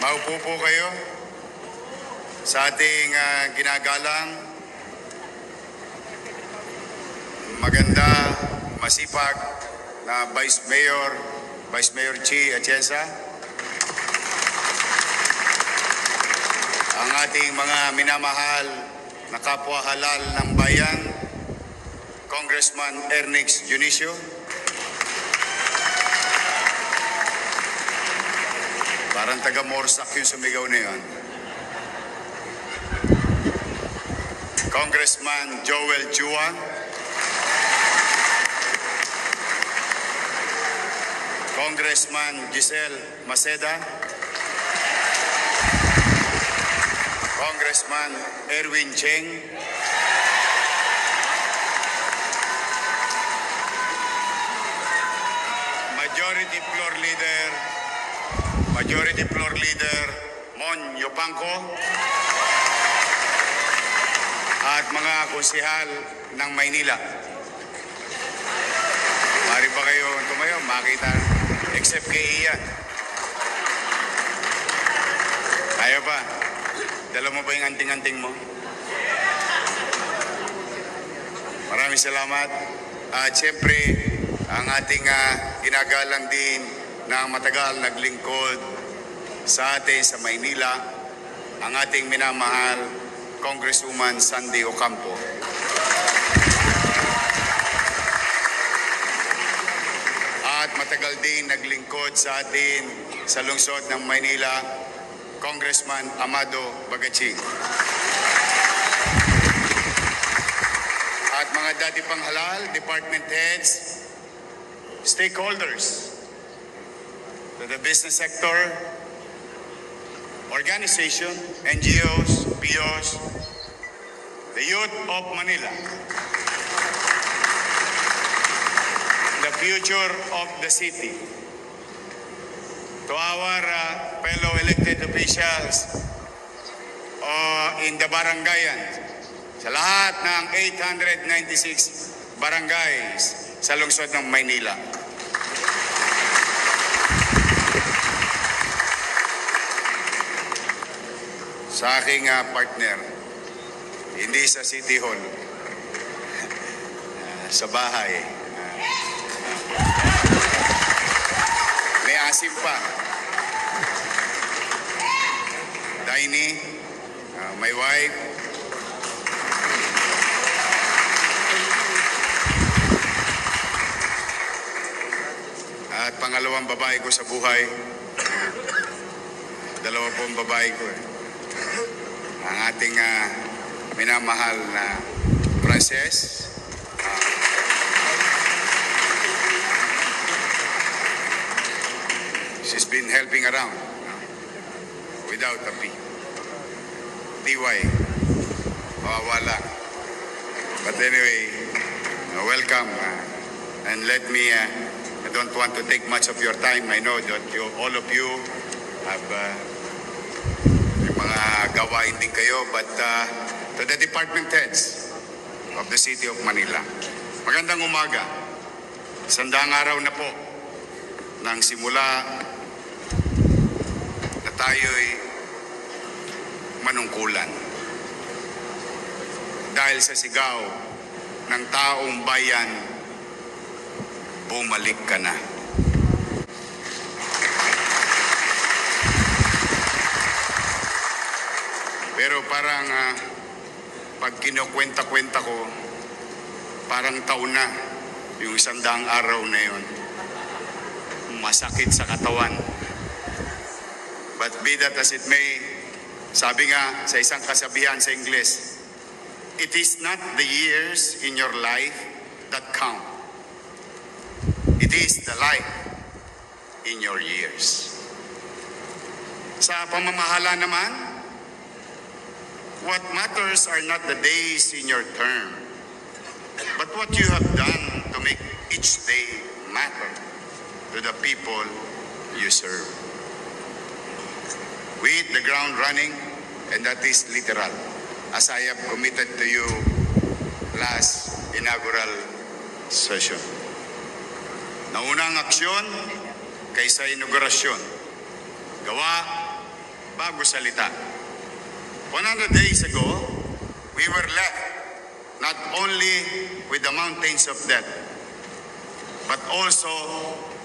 Maupo po kayo sa ating ginagalang, maganda, masipag na Vice Mayor Chi Atienza, ang ating mga minamahal na kapwa halal ng bayan, Congressman Ernix Dionisio, parang taga-Morsak yung sumigaw na yun, Congressman Joel Chua, Congressman Giselle Maceda, Congressman Erwin Cheng, Majority Floor Leader Mon Yopangco, at mga konsehal ng Maynila. Mari ba kayo tumayo? Makita, except kay Ian. Kaya ba? Dala mo ba yung anting-anting mo? Maraming salamat. At siyempre, ang ating ginagalang din na matagal naglingkod sa atin sa Maynila, ang ating minamahal Congresswoman Sandy Ocampo. At matagal din naglingkod sa atin sa lungsod ng Maynila, Congressman Amado Bagaching. At mga dati pang halal, department heads, stakeholders, to the business sector, organization, NGOs, POs, the youth of Manila, the future of the city, to our fellow elected officials in the barangayan, sa lahat ng 896 barangays sa lungsod ng Maynila. Sa aking partner, hindi sa City Hall, sa bahay. May asim pa. Daini, my wife, at pangalawang babae ko sa buhay. Dalawa pong babae ko. Ang ating minamahal na Frances, she's been helping around without a fee. TY, mawawala. But anyway, welcome. And let me, I don't want to take much of your time. I know that all of you have mga gawain din kayo, but to the department heads of the City of Manila, magandang umaga. Sandaang araw na po nang simula na tayo'y manungkulan dahil sa sigaw ng taong bayan, bumalik ka na. Pero parang pag kinukwenta-kwenta ko, parang taon na yung 100 araw na yun. Masakit sa katawan. But be that as it may, sabi nga sa isang kasabihan sa Ingles, it is not the years in your life that count. It is the life in your years. Sa pamamahala naman, what matters are not the days in your term, but what you have done to make each day matter to the people you serve. We hit the ground running, and that is literal, as I have committed to you last inaugural session. Naunang aksyon kaysa inaugurasyon. Gawa bago salita. 100 days ago, we were left not only with the mountains of death, but also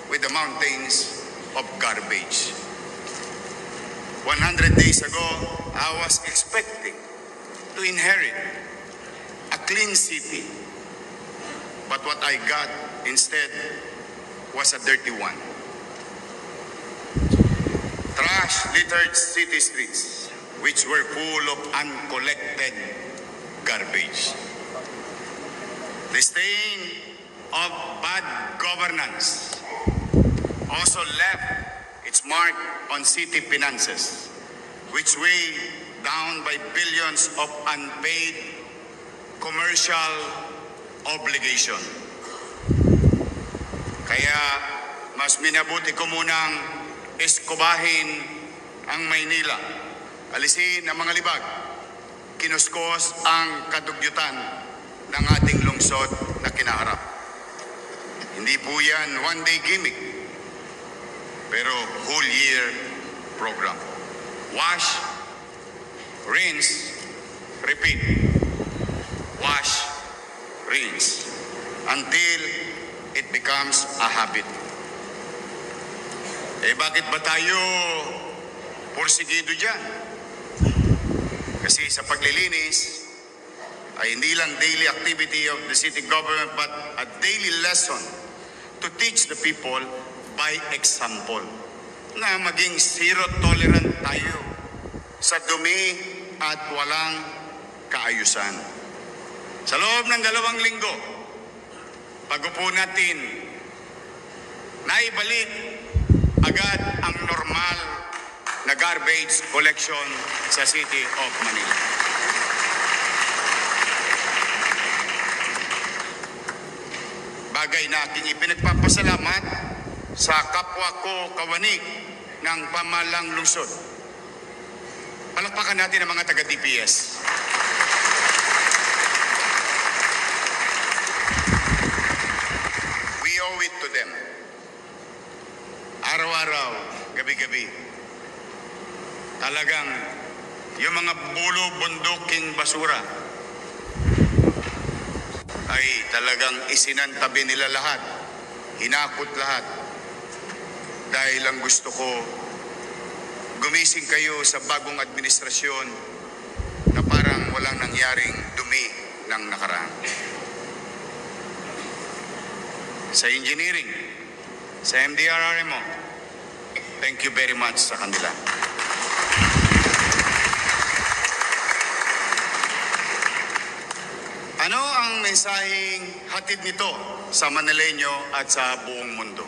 with the mountains of garbage. 100 days ago, I was expecting to inherit a clean city. But what I got instead was a dirty one. Trash-littered city streets, which were full of uncollected garbage. The stain of bad governance also left its mark on city finances, which weigh down by billions of unpaid commercial obligation. Kaya mas minabuti ko munang eskubahin ang Maynila, alisin ang mga libag, kinuskos ang kadugyutan ng ating lungsod na kinaharap. Hindi po yan one-day gimmick, pero whole year program. Wash, rinse, repeat. Wash, rinse, until it becomes a habit. Eh bakit ba tayo porsigido dyan? Kasi sa paglilinis ay hindi lang daily activity of the city government but a daily lesson to teach the people by example na maging zero tolerant tayo sa dumi at walang kaayusan. Sa loob ng 2 linggo, pag-upo natin, naibalik agad ang normal na garbage collection sa City of Manila. Bagay na aking ipinagpapasalamat sa kapwa ko kawanig ng pamalang lungsod. Palakpakan natin ang mga taga-DPS. We owe it to them. Araw-araw, gabi-gabi. Talagang yung mga bulo-bunduking basura ay talagang isinantabi nila lahat, hinakot lahat. Dahil lang gusto ko gumising kayo sa bagong administrasyon na parang walang nangyaring dumi ng nakaraan. Sa engineering, sa MDRRMO, thank you very much sa kanila. Ano ang mensaheng hatid nito sa Manileño at sa buong mundo?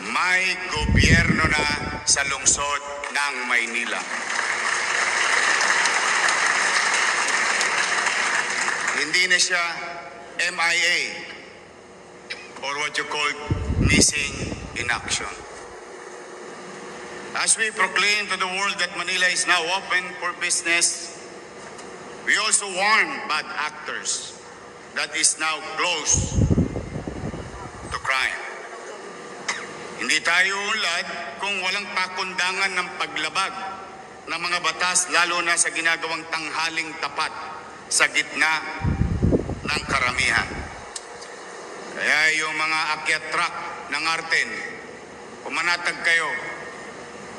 May gobyerno na sa lungsod ng Maynila. Hindi na siya MIA or what you call missing in action. As we proclaim to the world that Manila is now open for business, we also warn bad actors that is now close to crime. Hindi tayo unlad kung walang pakundangan ng paglabag ng mga batas, lalo na sa ginagawang tanghaling tapat sa gitna ng karamihan. Kaya yung mga akyat truck ng Arten, pumanatag kayo,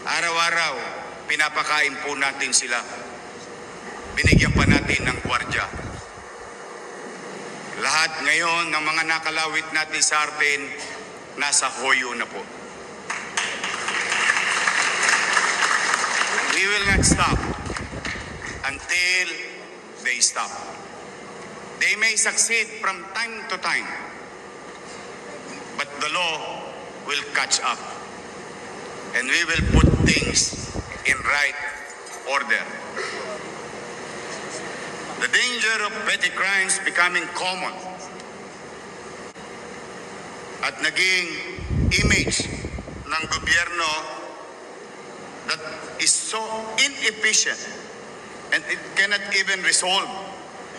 araw-araw, pinapakain po natin sila. Binigyan pa natin ng gwardya. Lahat ngayon ng mga nakalawit natin sa Arten, nasa hoyo na po. We will not stop until they stop. They may succeed from time to time, but the law will catch up. And we will put things in right order. The danger of petty crimes becoming common at naging image ng gobyerno that is so inefficient and it cannot even resolve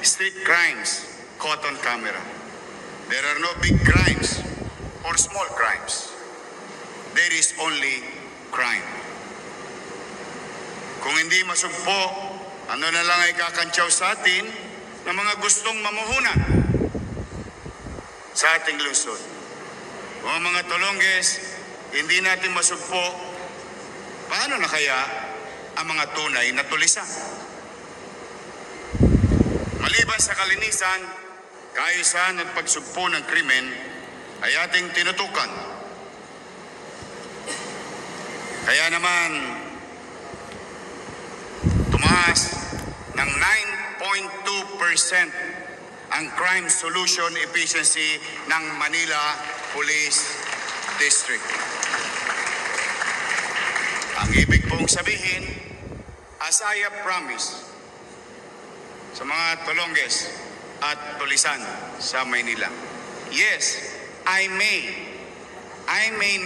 street crimes caught on camera. There are no big crimes or small crimes. There is only crime. Kung hindi masugpo, ano na lang ay kakantsaw sa atin ng mga gustong mamuhunan sa ating lungsod. Kung mga Tolongges, hindi natin masugpo, paano na kaya ang mga tunay na tulisan? Maliban sa kalinisan, kaayusan at pagsugpo ng krimen ay ating tinutukan. Kaya naman, tumaas ng 9.2% ang crime solution efficiency ng Manila Police District. Ang ibig pong sabihin, as I have promised sa mga Tolongges at Tulisan sa Maynila, yes, I may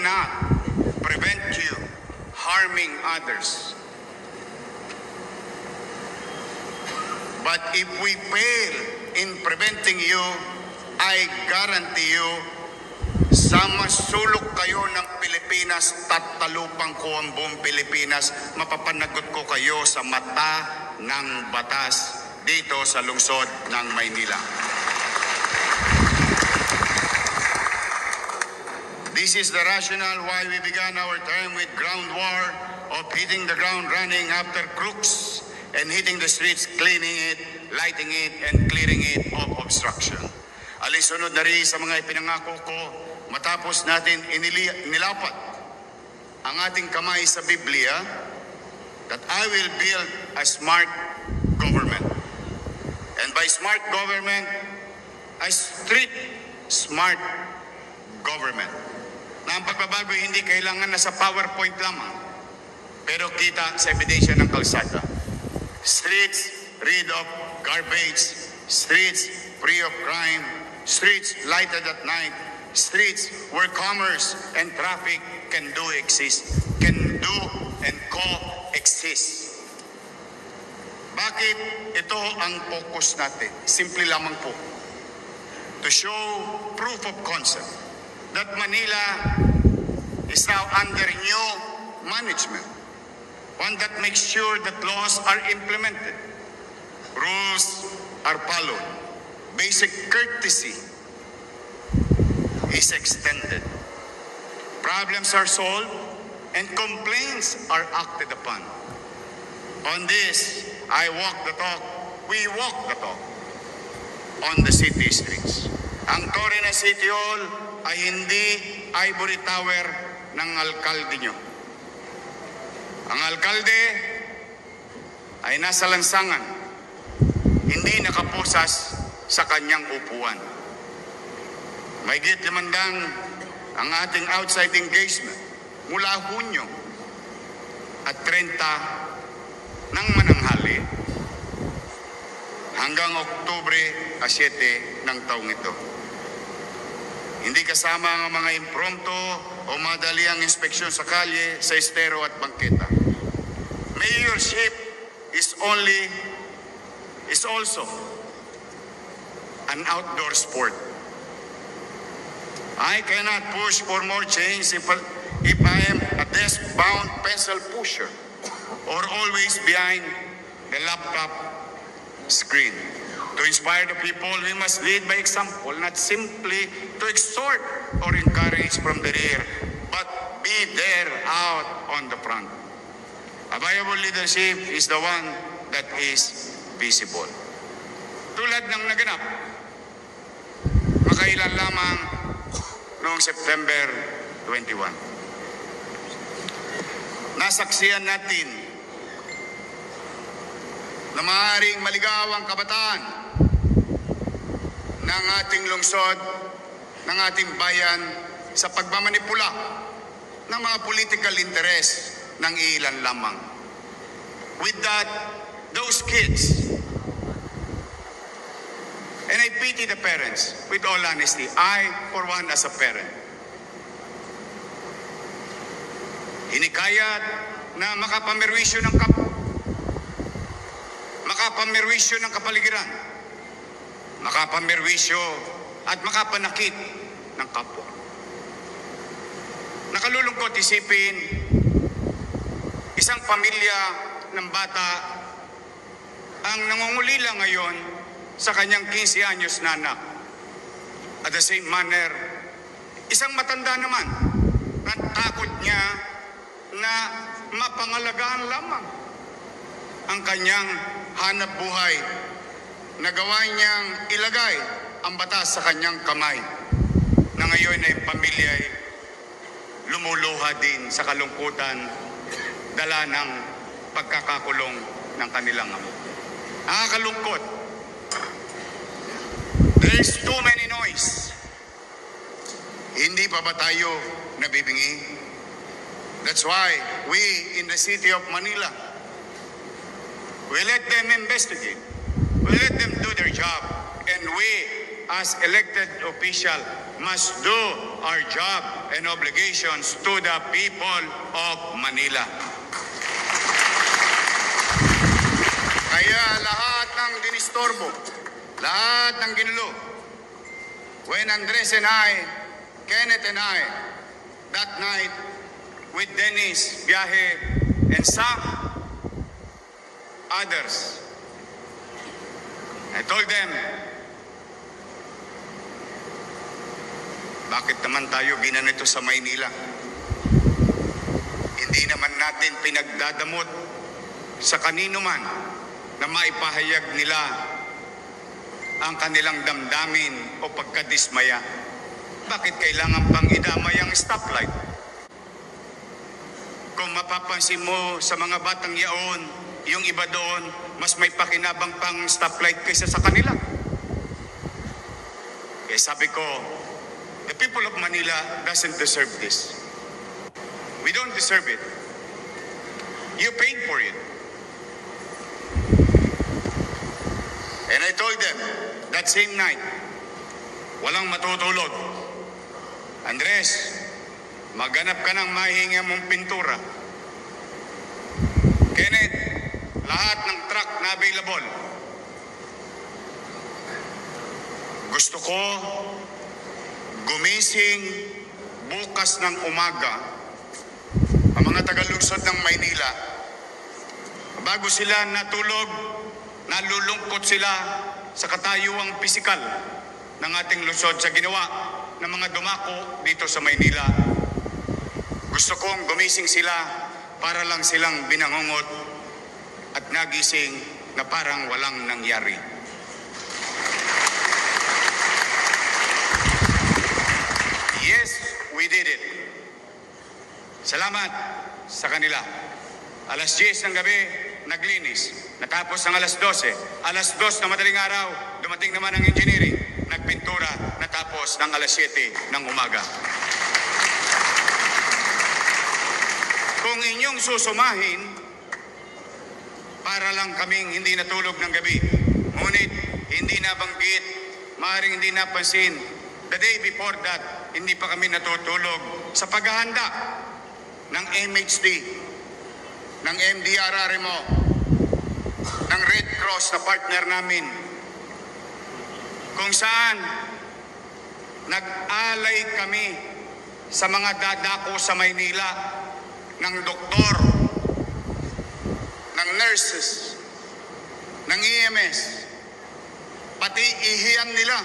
not prevent you harming others. But if we fail in preventing you, I guarantee you, sa masulok kayo ng Pilipinas, tatalupang ko ang buong Pilipinas, mapapanagot ko kayo sa mata ng batas dito sa lungsod ng Maynila. This is the rationale why we began our term with ground war of hitting the ground running after crooks and hitting the streets, cleaning it, lighting it, and clearing it of obstruction. Alinsunod na rin sa mga ipinangako ko, matapos natin inilapat ang ating kamay sa Biblia, that I will build a smart government. And by smart government, a street smart government. Na ang pagbabago hindi kailangan na sa PowerPoint lamang, pero kita sa ebidensya ng kalsada. Streets rid of garbage, streets free of crime, streets lighted at night, streets where commerce and traffic can do and coexist. Bakit ito ang focus natin? Simple lamang po. To show proof of concept that Manila is now under new management. One that makes sure that laws are implemented, rules are followed, basic courtesy is extended, problems are solved, and complaints are acted upon. On this, I walk the talk, we walk the talk on the city streets. Ang Torre na City Hall ay hindi ivory tower ng alkalde nyo. Ang alkalde ay nasa lansangan, hindi nakapusas sa kanyang upuan. May git limandang ang ating outside engagement mula Hunyo at 30 ng mananghali hanggang Oktubre 7 ng taong ito. Hindi kasama ang mga impromptu o madaliang inspeksyon sa kalye, sa estero at bangketa. Mayorship is also an outdoor sport. I cannot push for more change if I am a desk-bound pencil pusher or always behind the laptop screen. To inspire the people, we must lead by example, not simply to exhort or encourage from the rear, but be there out on the front. A viable leadership is the one that is visible. Tulad ng naganap, makailan lamang noong September 21. Nasaksihan natin na maaaring maligaw ang kabataan ng ating lungsod, ng ating bayan sa pagmamanipula ng mga political interest ng ilan lamang. With that, those kids, and I pity the parents, with all honesty, I, for one, as a parent, hinikayat na makapamerwisyo ng kapaligiran, makapamerwisyo at makapanakit ng kapwa. Nakalulungkot isipin, isang pamilya ng bata ang nangungulila ngayon sa kanyang 15 anyos na anak. At the same manner, isang matanda naman, at takot niya na mapangalagaan lamang ang kanyang hanap buhay. Nagawa niyang ilagay ang batas sa kanyang kamay, na ngayon ay pamilya ay lumuluha din sa kalungkutan, dala ng pagkakakulong ng kanilang ama. Nakakalungkot. There's too many noise. Hindi pa ba tayo nabibingi? That's why we in the city of Manila, we let them investigate. We let them do their job. And we, as elected official, must do our job and obligations to the people of Manila. Kaya lahat ng dinistorbo, lahat ng ginulo, when Andres and I, Kenneth and I, that night, with Dennis, Biahe, and some others, I told them, bakit naman tayo ginanito sa Maynila? Hindi naman natin pinagdadamot sa kanino man na maipahayag nila ang kanilang damdamin o pagkadismaya. Bakit kailangan pang idamay ang stoplight? Kung mapapansin mo sa mga batang yaon, yung iba doon, mas may pakinabang pang stoplight kaysa sa kanila. Kaya sabi ko, the people of Manila doesn't deserve this. We don't deserve it. You paid for it. And I told them, that same night, walang matutulog. Andres, maghanap ka ng mahinga mong pintura. Kenneth, lahat ng truck na available. Gusto ko gumising bukas ng umaga ang mga tagalungsod ng Maynila. Bago sila natulog, nalulungkot sila sa katayuang pisikal ng ating lungsod sa ginawa ng mga dumako dito sa Maynila. Gusto kong gumising sila para lang silang binangungot at nagising na parang walang nangyari. Yes, we did it. Salamat sa kanila. Alas 10 ng gabi, naglinis. Natapos ng alas 12. Alas 2 na madaling araw, dumating naman ang engineering. Nagpintura, natapos ng alas 7 ng umaga. Kung inyong susumahin, para lang kaming hindi natulog ng gabi. Ngunit hindi nabanggit, maaaring hindi napansin. The day before that, hindi pa kami natutulog sa paghahanda ng MHD, ng MDRRMO, ng Red Cross na partner namin, kung saan nag-alay kami sa mga dadako sa Maynila ng doktor, ng nurses, ng EMS, pati ihiyan nila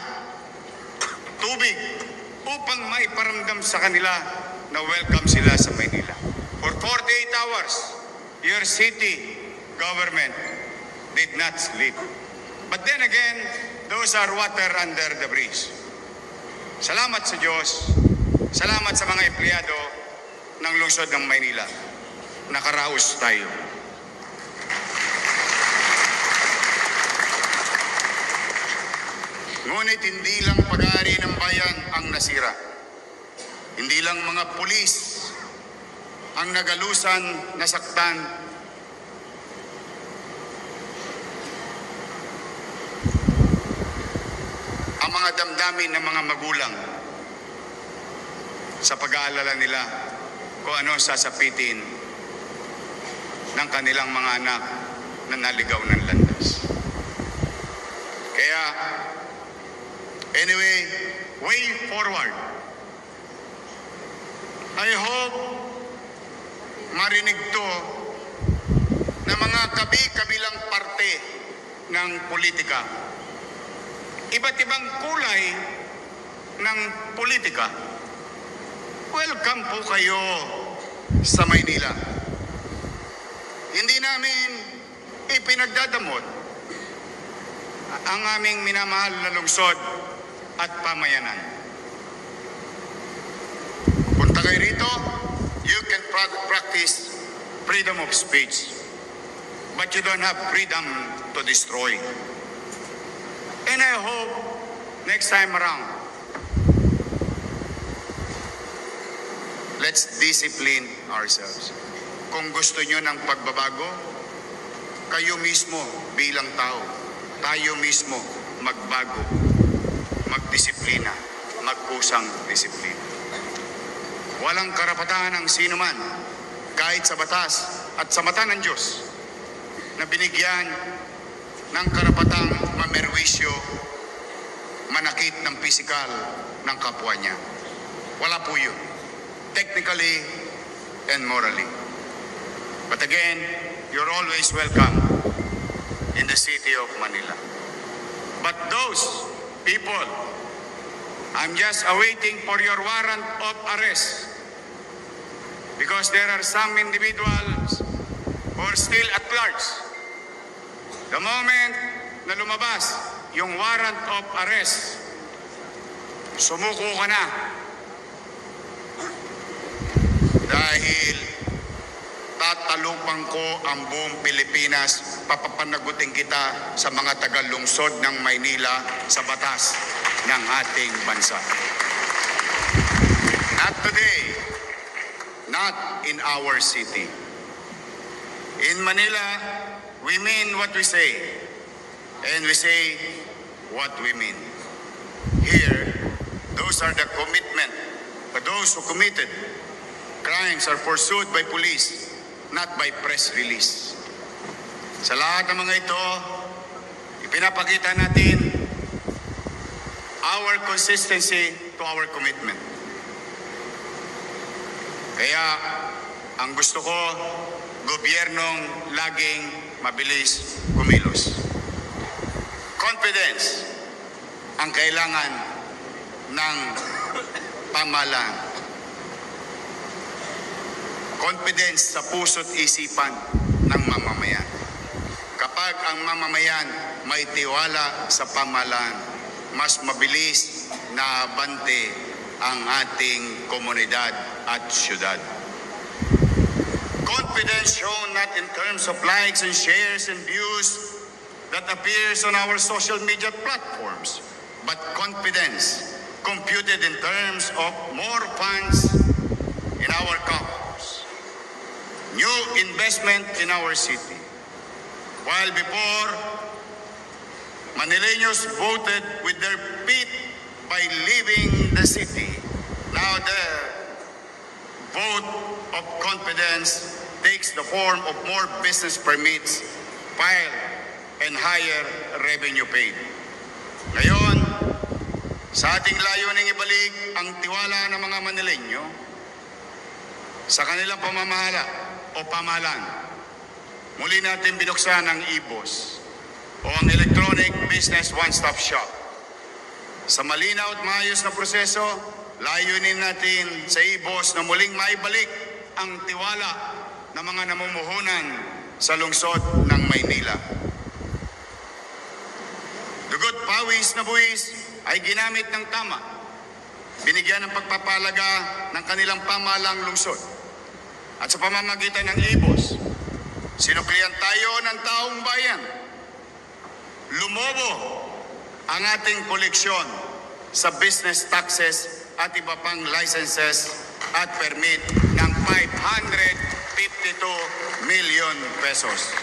tubig upang maiparamdam sa kanila na welcome sila sa Maynila. For 48 hours, your city government did not sleep. But then again, those are water under the bridge. Salamat sa Diyos. Salamat sa mga empleyado ng lungsod ng Maynila. Nakaraos tayo. Ngunit hindi lang pag-aari ng bayan ang nasira. Hindi lang mga pulis ang nagalusan, nasaktan. Ang mga damdamin ng mga magulang sa pag-aalala nila kung ano sasapitin ng kanilang mga anak na naligaw ng landas. Kaya, anyway, way forward. I hope marinig to na mga kabi-kabilang parte ng politika. Iba't ibang kulay ng politika. Welcome po kayo sa Maynila. Hindi namin ipinagdadamot ang aming minamahal na lungsod at pamayanan. Punta kayo rito, you can practice freedom of speech, but you don't have freedom to destroy. And I hope next time around, let's discipline ourselves. Kung gusto nyo ng pagbabago, kayo mismo bilang tao, tayo mismo magbago, magdisiplina, magkusang disiplina. Walang karapatan ang sino man, kahit sa batas at sa mata ng Diyos, na binigyan ng karapatang mamerwisyo, manakit ng pisikal ng kapwa niya. Wala po yun, technically and morally. But again, you're always welcome in the city of Manila. But those people, I'm just awaiting for your warrant of arrest, because there are some individuals who are still at large. The moment na lumabas yung warrant of arrest, sumuko ka na. Dahil tatalupang ko ang buong Pilipinas, papapanagutin kita sa mga tagalungsod ng Maynila sa batas ng ating bansa. Not today, not in our city. In Manila, we mean what we say, and we say what we mean. Here, those are the commitment, but those who committed crimes are pursued by police, not by press release. Sa lahat ng mga ito, ipinapakita natin our consistency to our commitment. Kaya, ang gusto ko, gobyernong laging mabilis kumilos. Confidence ang kailangan ng pamahalaan. Confidence sa puso't isipan ng mamamayan. Kapag ang mamamayan may tiwala sa pamahalaan, mas mabilis na abante ang ating komunidad at syudad. Confidence shown not in terms of likes and shares and views that appears on our social media platforms, but confidence computed in terms of more funds in our coffers, new investment in our city. While before, Manileños voted with their feet by leaving the city, now the vote of confidence takes the form of more business permits filed and higher revenue paid. Ngayon, sa ating layuning ibalik ang tiwala ng mga Manileño sa kanilang pamamahala o pamahalaan, muli natin binuksan ang IBOS o ang Electronic Business One-Stop Shop. Sa malinaw at maayos na proseso, layunin natin sa IBOS na muling maibalik ang tiwala ng mga namumuhunan sa lungsod ng Maynila. Dugot, pawis na buwis ay ginamit ng tama. Binigyan ng pagpapalaga ng kanilang pamahalang lungsod. At sa pamamagitan ng IBOS, sinuklian tayo ng taong bayan. Lumobo ang ating koleksyon sa business taxes at iba pang licenses at permit ng 552 million pesos.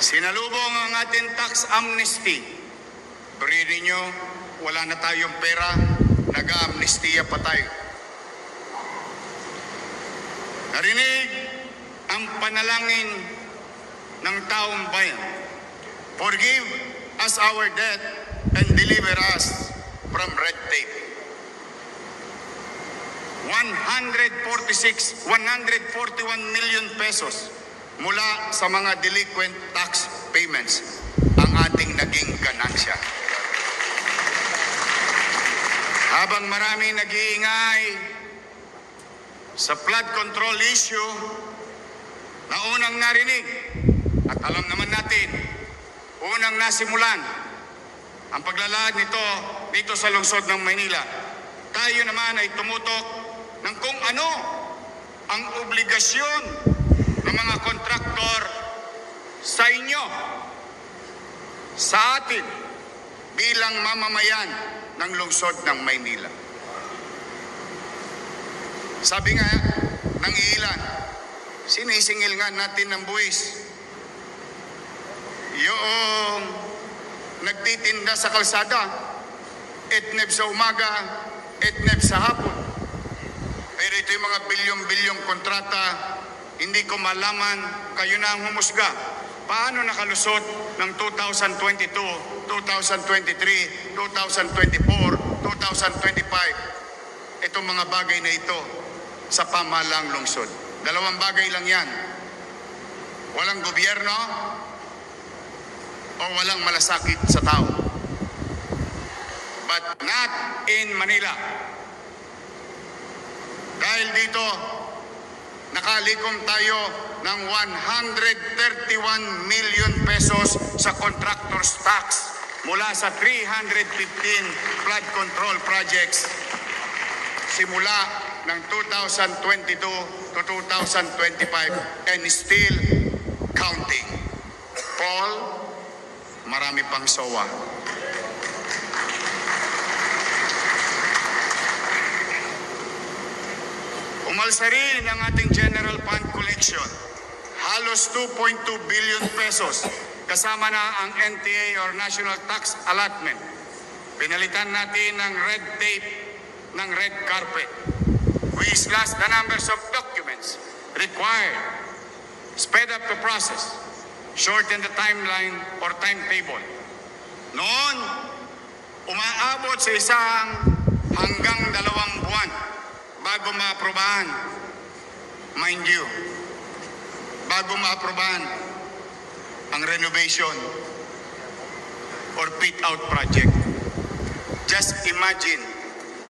Sinalubong ang ating tax amnesty. Pero ninyo, wala na tayong pera, nag-amnestiya pa tayo. Narinig ang panalangin ng taong bayan. Forgive us our debt and deliver us from red tape. 141 million pesos mula sa mga delinquent tax payments ang ating naging ganansya. Habang marami nag-iingay sa flood control issue na unang narinig at alam naman natin, unang nasimulan ang paglalahad nito dito sa lungsod ng Maynila, tayo naman ay tumutok ng kung ano ang obligasyon ng mga kontraktor sa inyo, sa atin bilang mamamayan ng lungsod ng Maynila. Sabi nga ng ilan, sinisingil nga natin ng buwis. Yung nagtitinda sa kalsada, etneb sa umaga, etneb sa hapon. Pero ito yung mga bilyong-bilyong kontrata, hindi ko malaman, kayo na ang humusga. Paano nakalusot ng 2022, 2023, 2024, 2025? Itong mga bagay na ito sa pamahalang lungsod. Dalawang bagay lang yan. Walang gobyerno o walang malasakit sa tao. But not in Manila. Dahil dito, nakalikom tayo ng 131 million pesos sa contractor's tax mula sa 315 flood control projects simula ng 2022 to 2025 and still counting. Paul, marami pang SOA. Umalsa rin ang ating general fund collection. Halos 2.2 billion pesos kasama na ang NTA or National Tax Allotment. Pinalitan natin ng red tape, ng red carpet. We slashed the numbers of documents required, sped up the process, shorten the timeline or timetable. Noon, umaabot sa isang hanggang 2 buwan bago maaprobahan. Mind you, bago maaprobahan ang renovation or pit out project. Just imagine